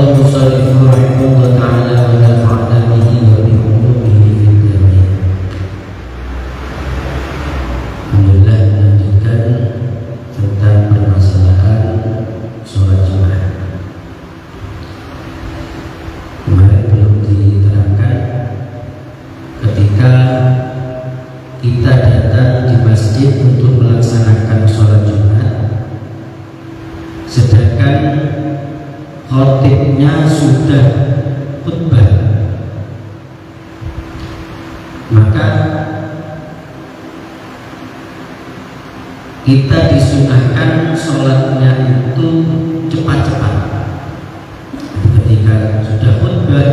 المصنف رحمه الله تعالى ونفعنا به وبعلومه في الدارين. Alhamdulillah, melanjutkan tentang permasalahan sholat Jumat. Kemarin belum diterangkan ketika kita datang di masjid untuk melaksanakan sholat Jumat, sedangkan khotibnya sudah khutbah, maka kita disunahkan sholatnya itu cepat-cepat. Ketika sudah khutbah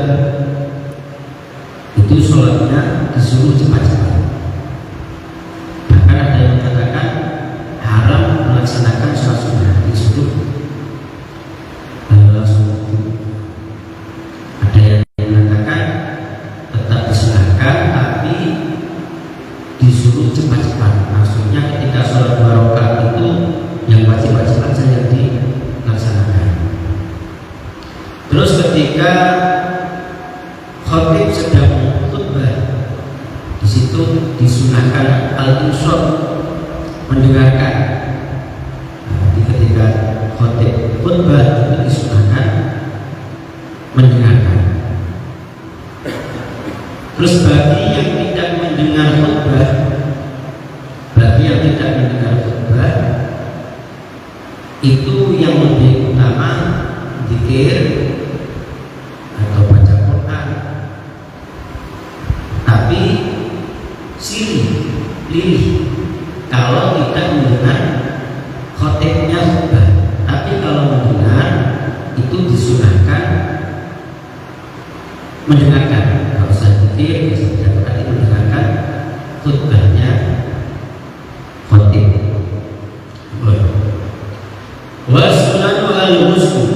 itu sholatnya disuruh cepat-cepat. Bahkan ada yang mengatakan haram melaksanakan sholat sunnah, disuruh langsung. Ada yang mengatakan tetap disunahkan tapi disuruh cepat-cepat. Maksudnya ketika sholat 2 rakaat itu yang wajib-wajib saja yang dilaksanakan. Terus ketika khotib sedang khutbah, di situ disunahkan al-insot, mendengarkan. Jadi ketika khotib khutbah itu disunahkan mendengarkan. Terus bagi yang tidak mendengar khutbah, itu yang lebih utama zikir atau baca Quran, tapi lilih kalau tidak mendengar khotibnya khutbah. Tapi kalau mendengar itu disunahkan mendengarkan, kalau usah zikir, tapi mendengarkan khutbahnya khotib. Wasunatu al-ghusl,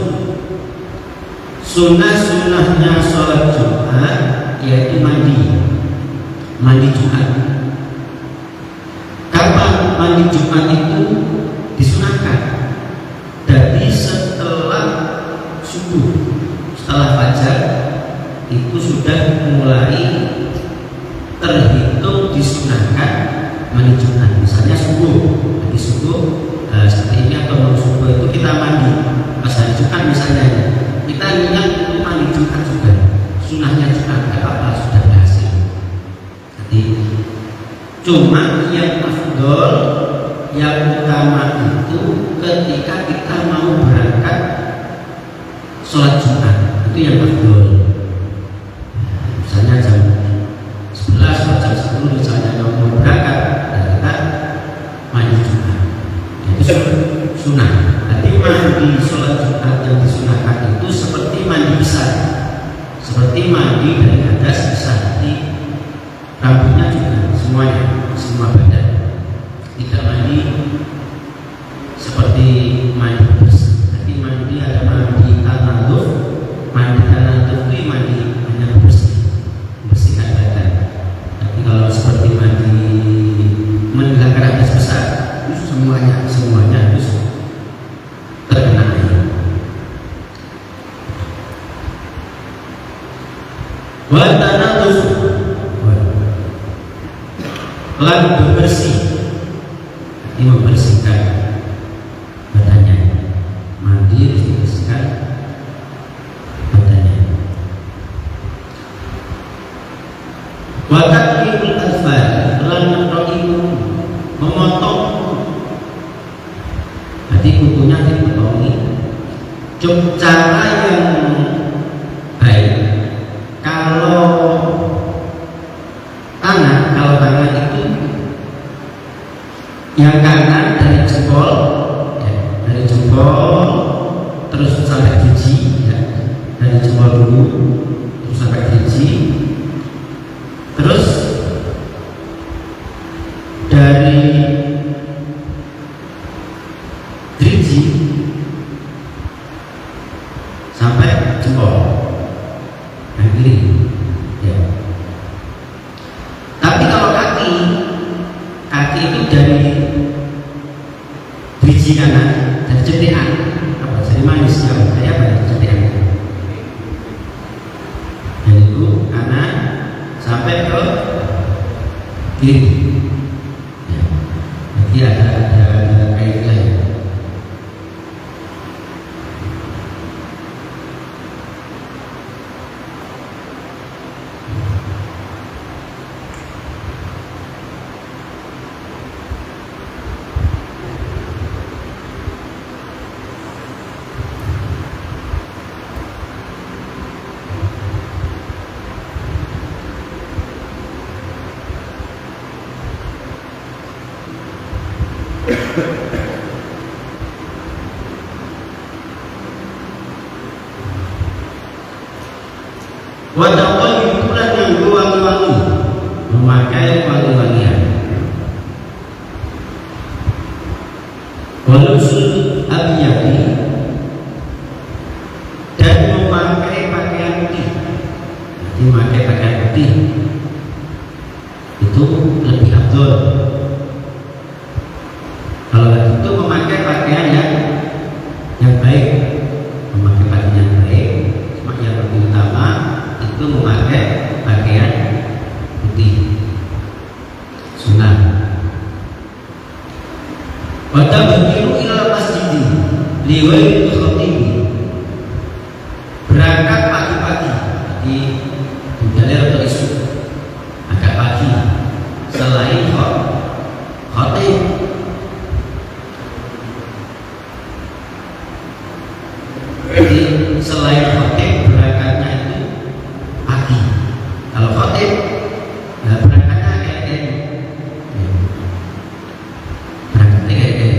sunnah-sunnahnya sholat Jumat yaitu mandi Jumat. Kapan mandi Jumat itu disunahkan? Dari setelah subuh, setelah fajar itu sudah mulai terhitung disunahkan mandi Jumat. Misalnya subuh, dari subuh seperti ini atau mau subuh itu kita mandi pas hari Jumat misalnya, kita niat untuk mandi Jumat juga, sunahnya Jumat nggak apa-apa, sudah berhasil. Jadi cuma yang afdol, yang utama itu ketika kita mau berangkat sholat Jumat, itu yang afdol. Misalnya jam 11 atau jam 10 misalnya mau berangkat, dan kita mandi Jumat, itu sunnah. Jadi mandi sholat Jumat yang disunahkan itu seperti mandi besar, seperti mandi dari hadas besar. Jadi rambutnya juga semuanya, semua badan, tidak mandi seperti mandi besar. Jadi mandi ada mandi tanaduf, itu mandi hanya bersihkan badan. Tapi kalau seperti mandi menghilangkan hadas besar, itu semuanya harus terkena air. Wa tanaduf, lalu bersih, ini membersihkan badannya. Mandi harus dibersihkan badannya. Wa taqlimul azfar, lalu memotong. Jadi kukunya dipotongi. Cara yang baik, kalau tangan itu yang kanan dari jempol, terus sampai gigi, dari jempol dulu terus sampai gigi, terus dari gigi sampai jempol yang kiri, ya. Tapi kalau kaki itu dari biji kanan, dari cetikan, apa? Jadi manis, ya, kayak apa ya cetikan? kiri. Ya. Jadi ada kaidah ya. Wadawal bulan yang wangi-wangi, memakai wangi-wangian. Walusul abiyadi, dan memakai pakaian putih. Jadi memakai pakaian putih itu lebih afdol. Kalau itu memakai pakaian yang baik, memakai pakaian yang baik, cuma yang lebih utama itu memakai pakaian putih sunnah. Wata berkiru ila masjid liwai khatibi, berangkat pagi-pagi di dalam atau isu agak pagi selain khatib. Jadi selain khatib berangkatnya itu pagi. Kalau khatib ya berangkatnya kayak berangkatnya kayak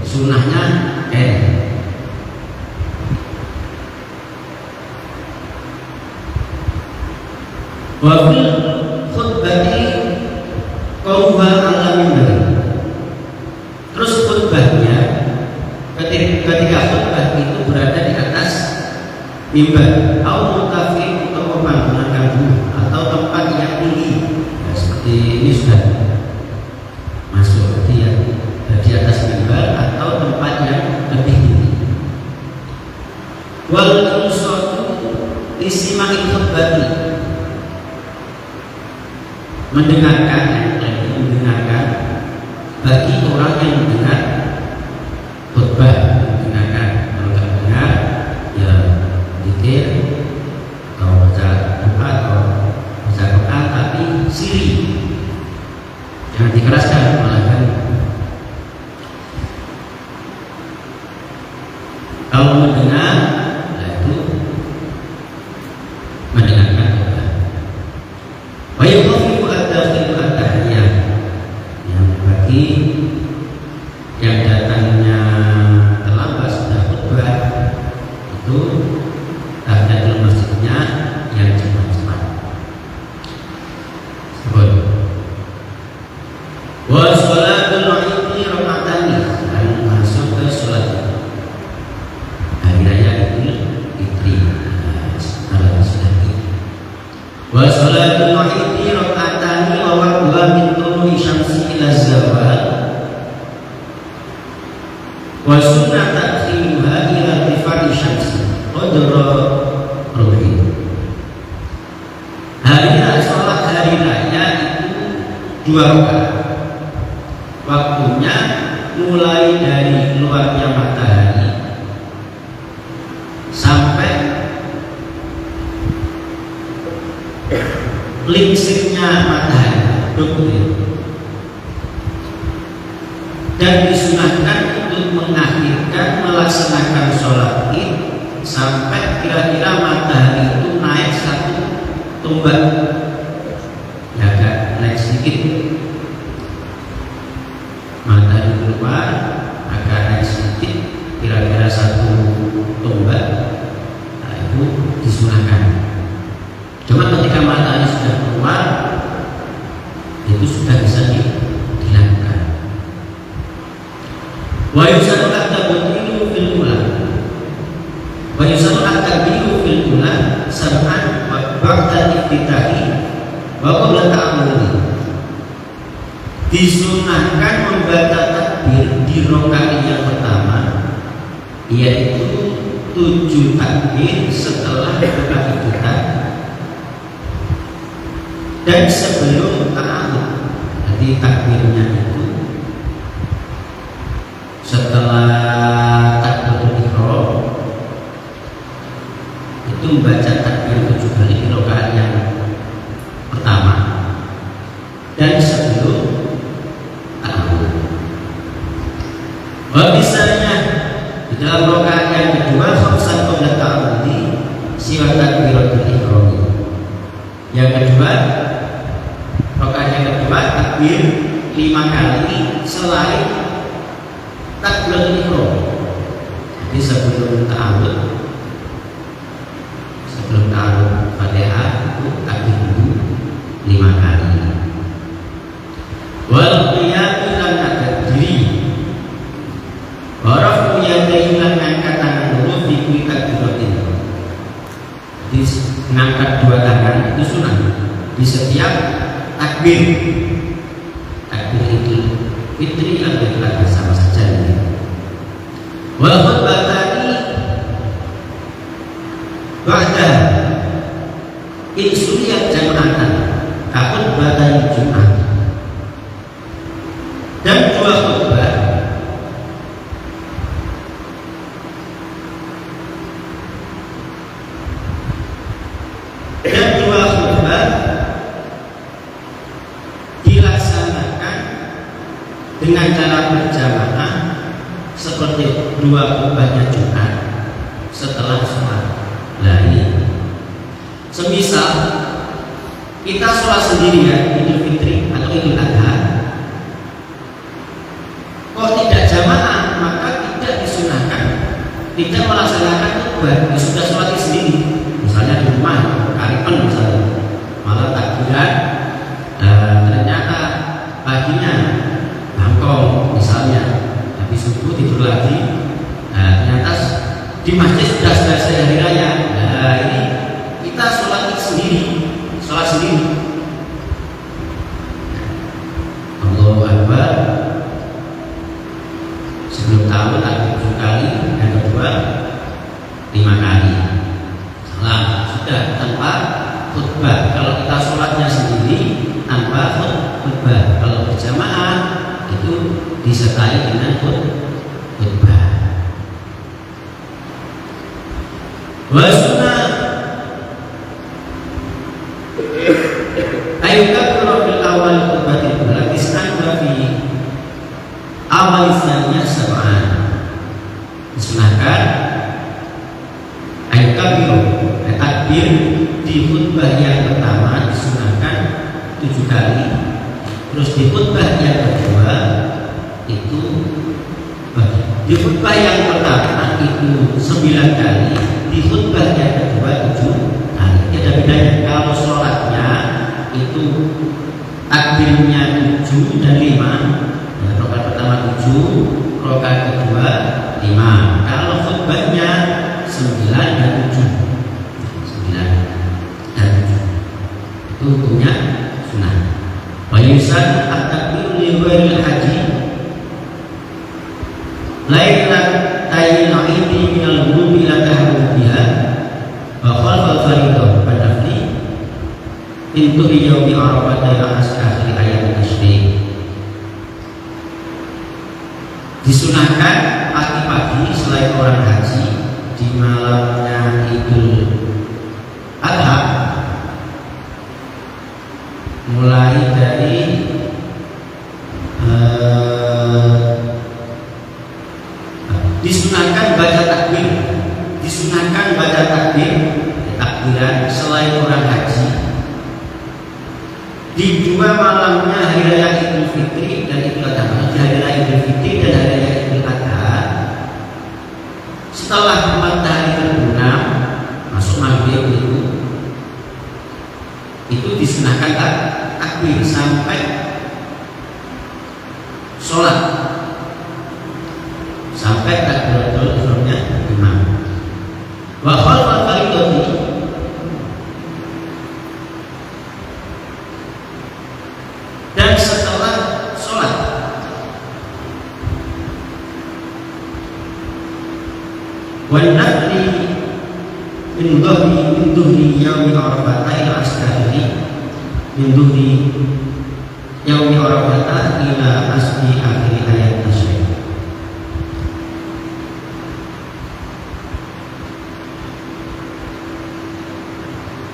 sunnahnya kayak wabil khutbati qawwa ala mimbar. Terus khutbahnya ketika khutbah itu berada di atas mimbar atau mutafik untuk membangunkan atau tempat yang tinggi. Nah, seperti ini sudah masuk di atas mimbar atau tempat yang lebih tinggi. Wal qusatu istima'il khutbati, mendengarkan bagi orang yang mendengar khutbah, mendengarkan. Kalau tak dengar ya dikir atau baca doa atau baca Quran tapi siri, jangan dikeraskan malah kan. Kalau mendengar nah itu mendengarkan khutbah. Wa yukhaffifu ad-dakhilu at-tahiyyah, yang bagi yang datangnya terlambat sudah khutbah itu tahiyatul masjidnya yang cepat-cepat. Sebut wa sholatul idi raka'atani, dan masuk ke sholat hari raya Idul Fitri. Kalau sudah wa sholatul idi raka'atani wa waqwa min tulu'i syamsi ila zawal wa sunnah ta'khiruha ila irtifai syamsi qadra ruhi. Sholat hari raya itu 2 rakaat. Waktunya mulai dari keluarnya matahari sampai lingsirnya matahari, dan disunahkan untuk mengakhirkan melaksanakan sholat id sampai kira-kira matahari itu naik 1 tombak, ya agak naik sedikit. Matahari keluar agak naik sedikit, kira-kira 1 tombak. Nah, itu disunahkan. Cuma ketika matahari sudah keluar itu sudah bisa dilakukan. Wa yusallu at-tabdilu fil ula, wa yusallu at-tabdilu fil ula sab'an wa ba'da iftitahi wa qabla ta'awudi. Disunahkan membaca takbir di rakaat yang pertama, yaitu 7 takbir setelah rakaat iftitah dan sebelum ta'awud. takbirnya itu setelah takbiratul ihram itu membaca takbir 7 kali di rakaat yang pertama dan sebelum ta'awud. Misalnya di dalam rakaat yang kedua khamsan qabla ta'awudi siwa takbiratul ihram. Yang kedua, rakaat yang kedua takbir 5 kali selain takbiratul ihram. Jadi sebelum ta'awud Fatihah itu takbir dulu 5 kali. Wal qiyam lan takbiri. Waraf yadayhi lan ngangkat tangan dulu fi kulli takbiratin. Jadi mengangkat 2 tangan itu sunah di setiap takbir. Takbir itu fitri atau sama saja. Wal khutbatani ba'da insuliyat jama'atan takut badan Jumat dan 2 khutbah dilaksanakan dengan cara berjamaah seperti 2 khutbahnya Jumat setelah sholat. Nah ini semisal kita sholat sendirian Idul Fitri atau Idul Adha kok tidak jamaah, maka tidak disunahkan tidak melaksanakan khutbah. Sudah sholat sendiri misalnya di rumah Karipen misalnya malah takbiran ternyata paginya bangkong misalnya habis subuh tidur lagi, ternyata di masjid sudah selesai hari raya. Nah ini kita sholat sendiri. Allahu Akbar sebelum tahu takbir 7 kali, yang kedua 5 kali. Salah, sudah tanpa khutbah. Kalau kita sholatnya sendiri tanpa khutbah. Kalau berjamaah itu disertai dengan khutbah. Wasuna ayukabiru fil awal khutbatil ula istan wa fi awal saniyah sab'an. Disunahkan ayukabiru takbir di khutbah yang pertama disunahkan 7 kali, terus di khutbah yang kedua itu di khutbah yang pertama itu 9 kali, di khutbah yang kedua 7 kali. Ada bedanya. Kalau sholatnya itu takbirnya 7 dan 5, rakaat pertama 7, rakaat kedua 5. Kalau khutbahnya 9 dan 7, 9 dan 7 itu hukumnya sunnah. Wa yusan at-takbir li ghairil haji lailan tayyinaini minal ghurubi ila tahrubiha wa khalfal faridah badafni intu yaumi arafah ila akhir ayat tasyrik. Disunahkan pagi-pagi selain orang haji di malamnya Idul Adha mulai dari disunahkan baca takbir takbiran selain orang haji di 2 malamnya hari raya Idul Fitri dan Idul Adha. Di hari raya Idul Fitri dan hari raya Idul Adha setelah matahari terbenam masuk maghrib itu disunahkan takbir sampai sholat, sampai takbiratul ihramnya imam. Wa khalfal fariidati dan setelah sholat. Wan nafli min dhuhri yaumi arafah ila askari min dhuhri yaumi Arafah ila asli akhir ayat tasyrik.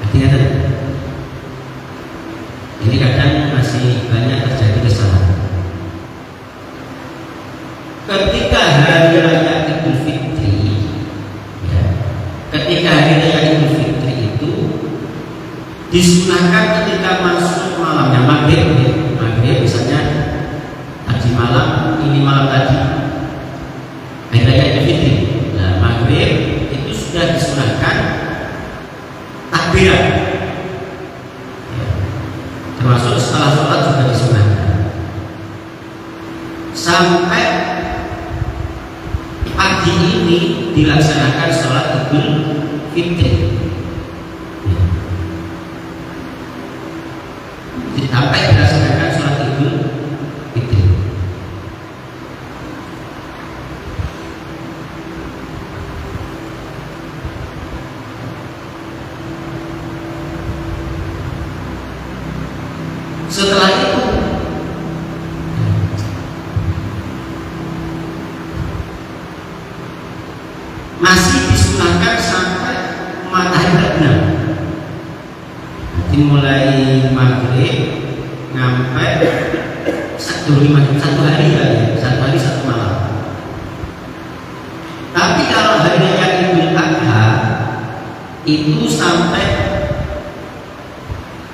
Hati-hati. Jadi kadang masih banyak terjadi kesalahan. Ketika hari raya Idul Fitri, ya, ketika hari raya Idul Fitri itu disunahkan ketika masuk malamnya maghrib, misalnya haji malam, ini malam tadi hari raya Idul Fitri. Nah, maghrib itu sudah disunahkan takbiran, ya, termasuk setelah sholat juga disunahkan sampai pagi ini dilaksanakan sholat Idul Fitri, ya. Sampai dilaksanakan sholat Idul Fitri. Setelah itu masih disunahkan sampai matahari terbenam. Dimulai maghrib sampai satu hari ya, satu malam. Tapi kalau hari raya Idul Adha itu sampai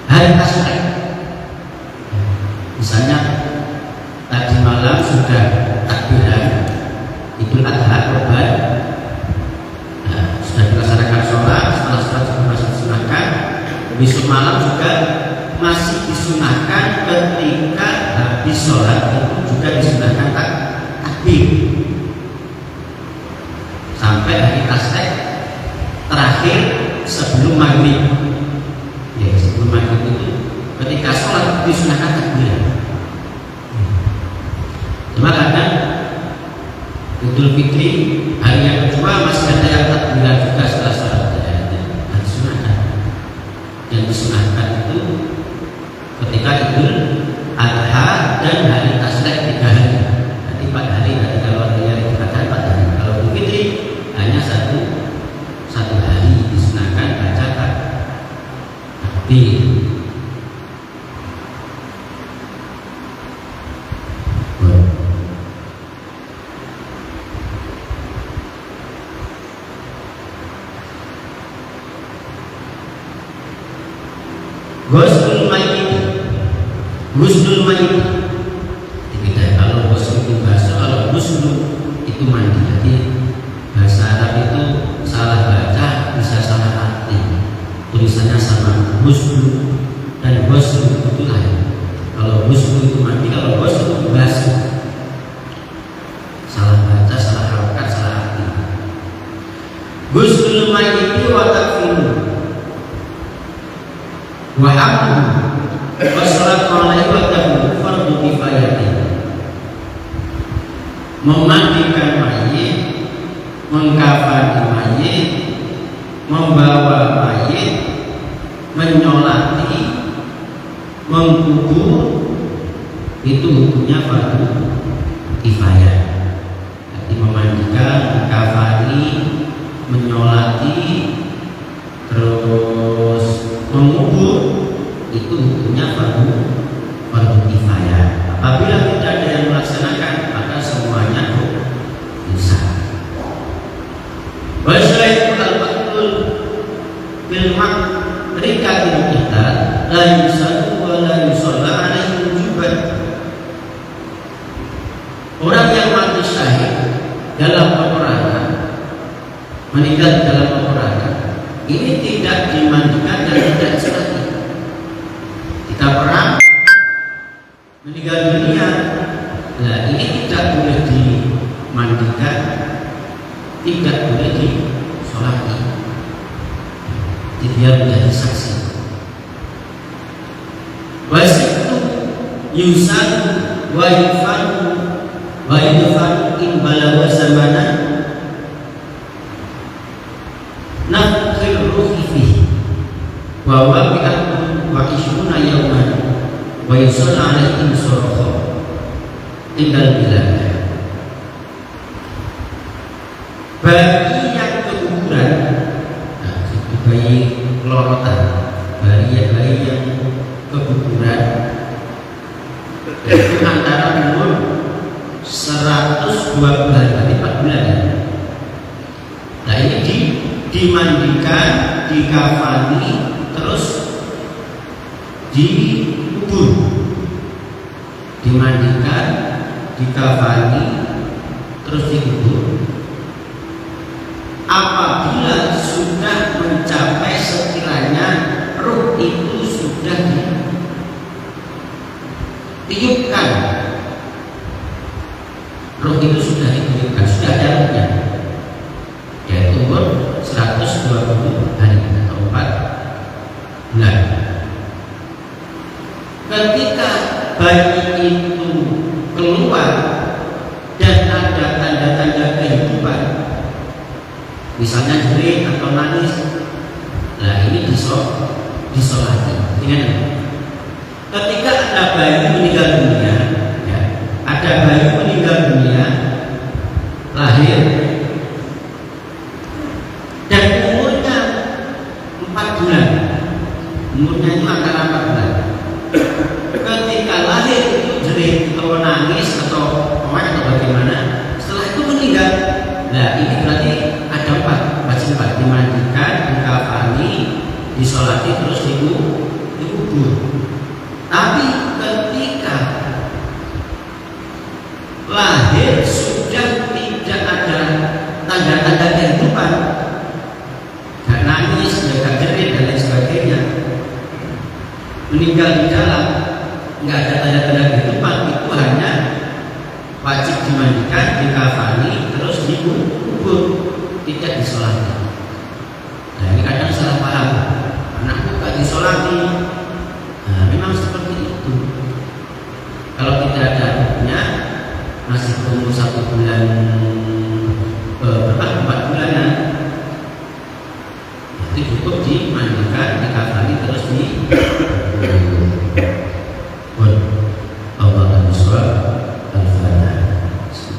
hari tasyrik. Misalnya tadi malam sudah takbiran Idul Adha Kurban, sudah dilaksanakan sholat, setelah sholat juga masih disunahkan. Besok malam juga masih disunahkan ketika habis sholat itu juga disunahkan takbir sampai hari tasyrik terakhir sebelum maghrib. Ya, sebelum maghrib itu ketika sholat disunahkan takbir. Cuma kadang Idul Fitri hari yang kedua masih ada yang takbiran juga setelah sholat. Yang disunahkan itu ketika Idul Adha dan hari tasyrik 3 hari. Nanti 4 hari, nanti kalau hari Idul Adha 4 hari. Kalau Idul Fitri hanya satu hari disunahkan baca takbir. Ghuslul mayit. Tidak, kalau ghusl itu bahasa, kalau ghusl itu mandi. Jadi bahasa Arab itu salah baca bisa salah arti. Tulisannya sama, ghusl dan ghusl itu lain. Kalau ghusl itu mandi, kalau ghusl itu basuh. Salah baca, salah harokat, salah arti. Ghuslul mayit wa takfinu wa hamdu wassalatu alaihi wa sallam fardu kifayatin. Memandikan mayit, mengkafani mayit, membawa mayit, menyolati, mengkubur, itu hukumnya fardu kifayah. Jadi memandikan, mengkafani, menyolati, terus mengubur, itu hukumnya fardu kifayah. Apabila tidak ada yang melaksanakan, maka semuanya bisa. Wasyaitu al-fatul bil rikatil kita la yusadu wa la yusalla alaihi wujuban. Orang yang mati syahid dalam peperangan, meninggal dalam peperangan, ini tidak dimandikan dan tidak disolati. Kita perang meninggal dunia, nah ini tidak boleh dimandikan, tidak boleh disolati. Dia menjadi saksi. Wasitu yusan wa yufanu wa yufanu in balawa zamana nakhir ruhi fihi wa wabi'atun wa ishruna yawman wa yusalli alaihi surah tinggal bilang bagi yang keguguran, nah, itu bayi kelorotan, bayi yang keguguran itu antara umur 120 hari, berarti 4 bulan ya. Nah ini dimandikan, dikafani, terus dikubur. Dimandikan, dikafani, terus dikubur. Apabila sudah mencapai sekiranya ruh itu sudah ditiupkan, ruh itu sudah ditiupkan, sudah ada ruhnya, yaitu umur 120 hari atau 4 bulan. Ketika bayi itu keluar dan ada tanda-tanda kehidupan, misalnya jerit atau nangis, nah ini disolati. Ingat, ketika ada bayi meninggal dunia, ya, ada bayi meninggal dunia, lahir dan umurnya 4 bulan, umurnya itu antara 4 bulan. Ketika lahir itu jerit atau nangis atau bagaimana, setelah itu meninggal. Nah ini berarti ada 4 wajib, dimandikan, dikafani, disolati, terus dikubur. Tapi ketika lahir sudah tidak ada tanda-tanda kehidupan, gak nangis, gak jerit dan lain sebagainya, meninggal di dalam, nggak ada tanda-tanda kehidupan, itu hanya wajib dimandikan, dikafani, terus dikubur, tidak disolati. Nah ini kadang salah paham, anakku gak disolati. Nah memang seperti itu. Kalau tidak ada ruhnya, masih umur 1 bulan, 4 bulanan, itu cukup dimandikan, dikafani, terus